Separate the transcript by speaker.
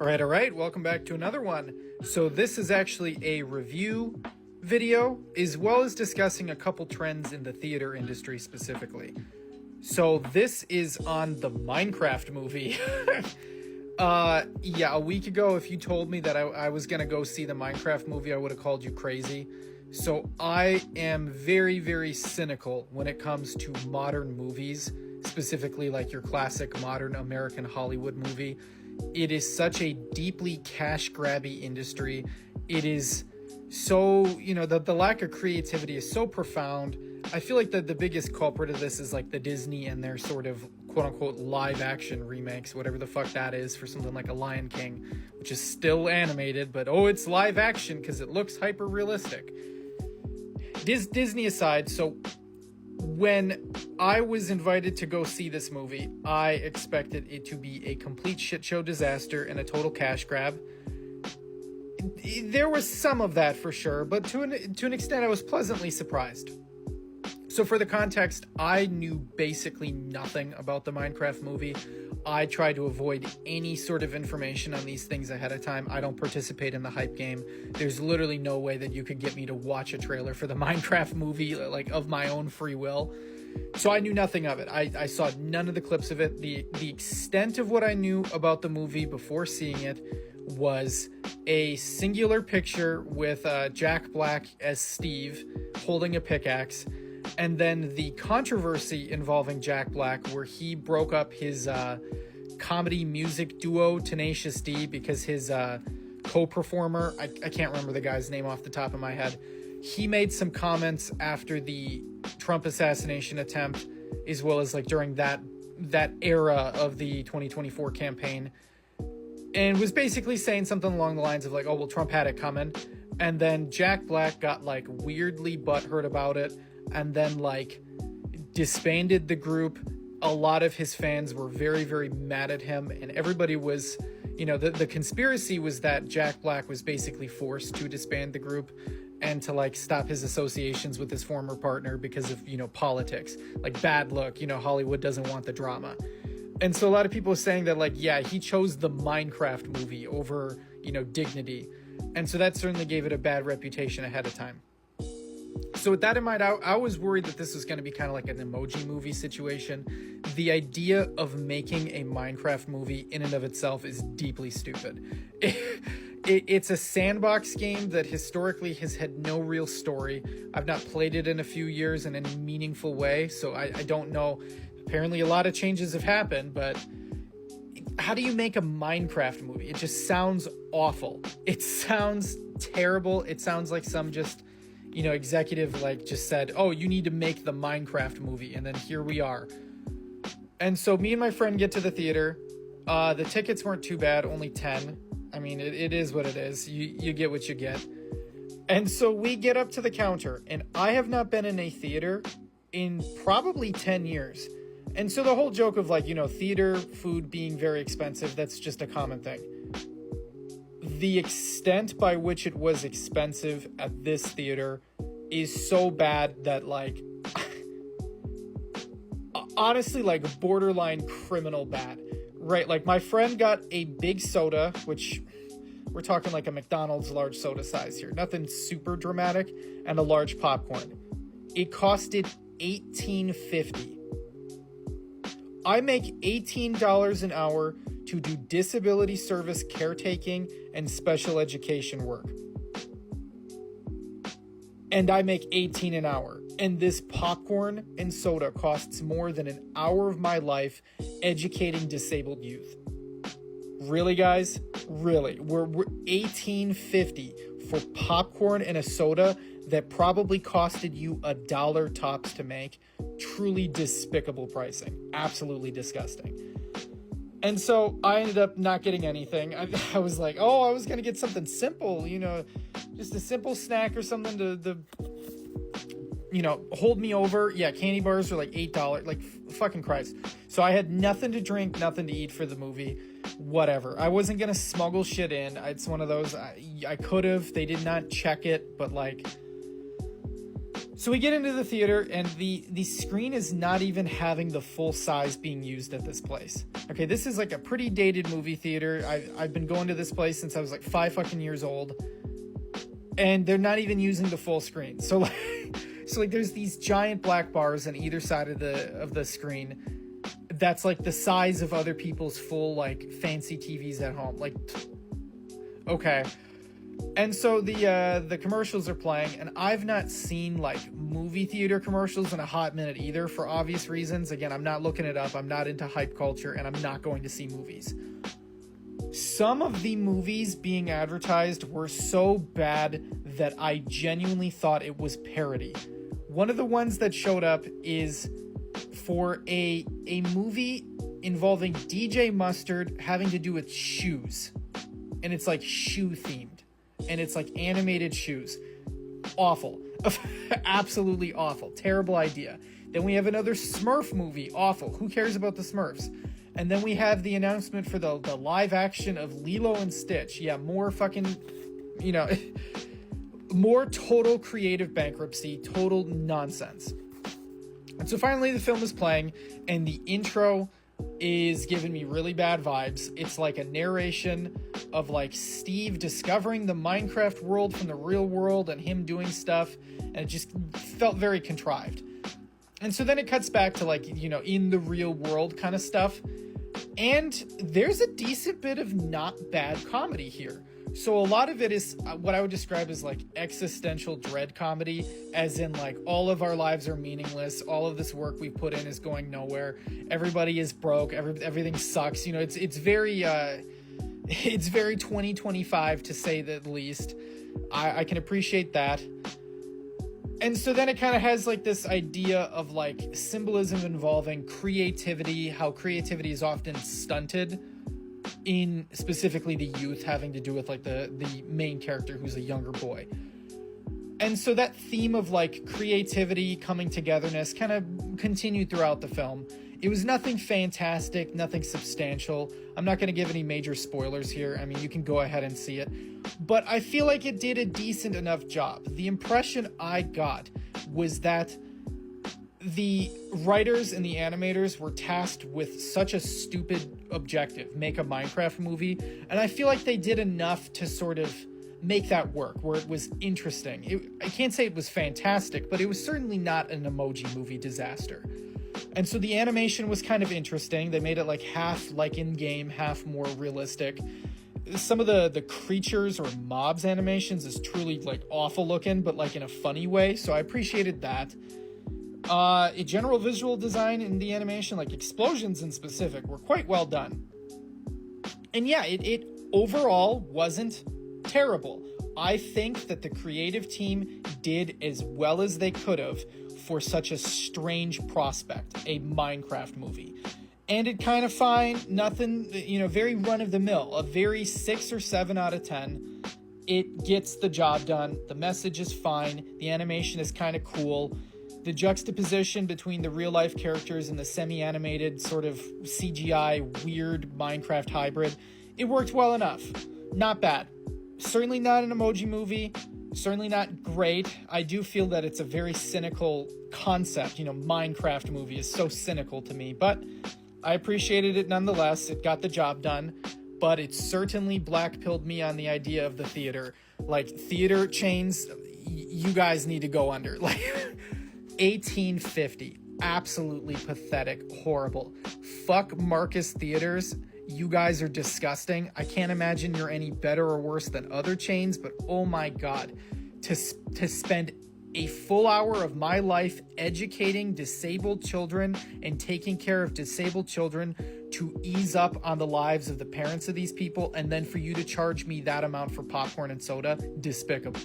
Speaker 1: All right. Welcome back to another one. So this is actually a review video, as well as discussing a couple trends in the theater industry specifically. So this is on the Minecraft movie. Yeah, a week ago, if you told me that I was gonna go see the Minecraft movie, I would have called you crazy. So I am very, very cynical when it comes to modern movies, specifically like your classic modern American Hollywood movie. It is such a deeply cash grabby industry. It is so, the lack of creativity is so profound. I feel like the biggest culprit of this is like the Disney and their sort of quote unquote live action remakes, whatever the fuck that is, for something like a Lion King, which is still animated, but it's live action because it looks hyper realistic. Disney aside, so when I was invited to go see this movie, I expected it to be a complete shit show disaster and a total cash grab. There was some of that for sure, but to an extent I was pleasantly surprised. So for the context, I knew basically nothing about the Minecraft movie. I try to avoid any sort of information on these things ahead of time. I don't participate in the hype game. There's literally no way that you could get me to watch a trailer for the Minecraft movie, like of my own free will. So I knew nothing of it. I saw none of the clips of it. The extent of what I knew about the movie before seeing it was a singular picture with Jack Black as Steve holding a pickaxe, and then the controversy involving Jack Black where he broke up his comedy music duo Tenacious D because his co-performer, I can't remember the guy's name off the top of my head, he made some comments after the Trump assassination attempt, as well as like during that era of the 2024 campaign, and was basically saying something along the lines of like, oh well, Trump had it coming. And then Jack Black got like weirdly butthurt about it and then like disbanded the group. A lot of his fans were very, very mad at him, and everybody was, the conspiracy was that Jack Black was basically forced to disband the group and to like stop his associations with his former partner because of, politics, like bad look, Hollywood doesn't want the drama. And so a lot of people are saying that like, yeah, he chose the Minecraft movie over, Dignity. And so that certainly gave it a bad reputation ahead of time. So with that in mind, I was worried that this was going to be kind of like an Emoji Movie situation. The idea of making a Minecraft movie in and of itself is deeply stupid. It's a sandbox game that historically has had no real story. I've not played it in a few years in any meaningful way, so I don't know. Apparently a lot of changes have happened, but how do you make a Minecraft movie? It just sounds awful. It sounds terrible. It sounds like some just, executive like just said, oh, you need to make the Minecraft movie, and then here we are. And so me and my friend get to the theater. The tickets weren't too bad, only 10. I mean, it is what it is. You get what you get. And so we get up to the counter, and I have not been in a theater in probably 10 years. And so the whole joke of like, theater food being very expensive, that's just a common thing. The extent by which it was expensive at this theater is so bad that like, honestly, like borderline criminal bad, right? Like my friend got a big soda, which we're talking like a McDonald's large soda size here, nothing super dramatic, and a large popcorn. It costed $18.50. I make $18 an hour to do disability service caretaking and special education work. And I make $18 an hour. And this popcorn and soda costs more than an hour of my life educating disabled youth. Really, guys? Really? We're $18.50 for popcorn and a soda that probably costed you $1 tops to make. Truly despicable pricing. Absolutely disgusting. And so I ended up not getting anything. I was like, oh, I was going to get something simple, just a simple snack or something to hold me over. Yeah, candy bars are like $8, like fucking Christ. So I had nothing to drink, nothing to eat for the movie, whatever. I wasn't going to smuggle shit in. It's one of those, I could have, they did not check it, but like, So we get into the theater, and the screen is not even having the full size being used at this place. Okay, this is like a pretty dated movie theater. I've been going to this place since I was like 5 fucking years old, and they're not even using the full screen. So like there's these giant black bars on either side of the screen that's like the size of other people's full like fancy TVs at home. Like, okay. And so the commercials are playing, and I've not seen like movie theater commercials in a hot minute either, for obvious reasons. Again, I'm not looking it up. I'm not into hype culture, and I'm not going to see movies. Some of the movies being advertised were so bad that I genuinely thought it was parody. One of the ones that showed up is for a movie involving DJ Mustard having to do with shoes. And it's like shoe themed. And it's like animated shoes. Awful. Absolutely awful. Terrible idea. Then we have another Smurf movie. Awful. Who cares about the Smurfs? And then we have the announcement for the live action of Lilo and Stitch. Yeah, more fucking, more total creative bankruptcy, total nonsense. And so finally the film is playing, and the intro is giving me really bad vibes. It's like a narration of like Steve discovering the Minecraft world from the real world and him doing stuff, and it just felt very contrived. And so then it cuts back to like, in the real world kind of stuff, and there's a decent bit of not bad comedy here. So a lot of it is what I would describe as like existential dread comedy, as in like all of our lives are meaningless, all of this work we put in is going nowhere, everybody is broke, everything sucks. It's very 2025 to say the least. I can appreciate that. And so then it kind of has like this idea of like symbolism involving creativity, how creativity is often stunted in specifically the youth, having to do with like the main character who's a younger boy. And so that theme of like creativity, coming togetherness kind of continued throughout the film. It was nothing fantastic, nothing substantial. I'm not going to give any major spoilers here. I mean, you can go ahead and see it. But I feel like it did a decent enough job. The impression I got was that the writers and the animators were tasked with such a stupid objective, make a Minecraft movie, and I feel like they did enough to sort of make that work, where it was interesting. I can't say it was fantastic, but it was certainly not an Emoji Movie disaster. And so the animation was kind of interesting. They made it like half like in-game, half more realistic. Some of the creatures or mobs animations is truly like awful looking, but like in a funny way, so I appreciated that. A general visual design in the animation, like explosions in specific, were quite well done. And yeah, it overall wasn't terrible. I think that the creative team did as well as they could have for such a strange prospect, a Minecraft movie. And it kind of fine, nothing, very run-of-the-mill, a very 6 or 7 out of 10. It gets the job done. The message is fine. The animation is kind of cool. The juxtaposition between the real-life characters and the semi-animated sort of CGI weird Minecraft hybrid, it worked well enough. Not bad. Certainly not an Emoji Movie. Certainly not great. I do feel that it's a very cynical concept. Minecraft movie is so cynical to me, but I appreciated it nonetheless. It got the job done, but it certainly black-pilled me on the idea of the theater. Like, theater chains, you guys need to go under. Like, 1850. Absolutely pathetic. Horrible. Fuck Marcus Theaters. You guys are disgusting. I can't imagine you're any better or worse than other chains, but oh my god. To spend a full hour of my life educating disabled children and taking care of disabled children to ease up on the lives of the parents of these people, and then for you to charge me that amount for popcorn and soda, despicable.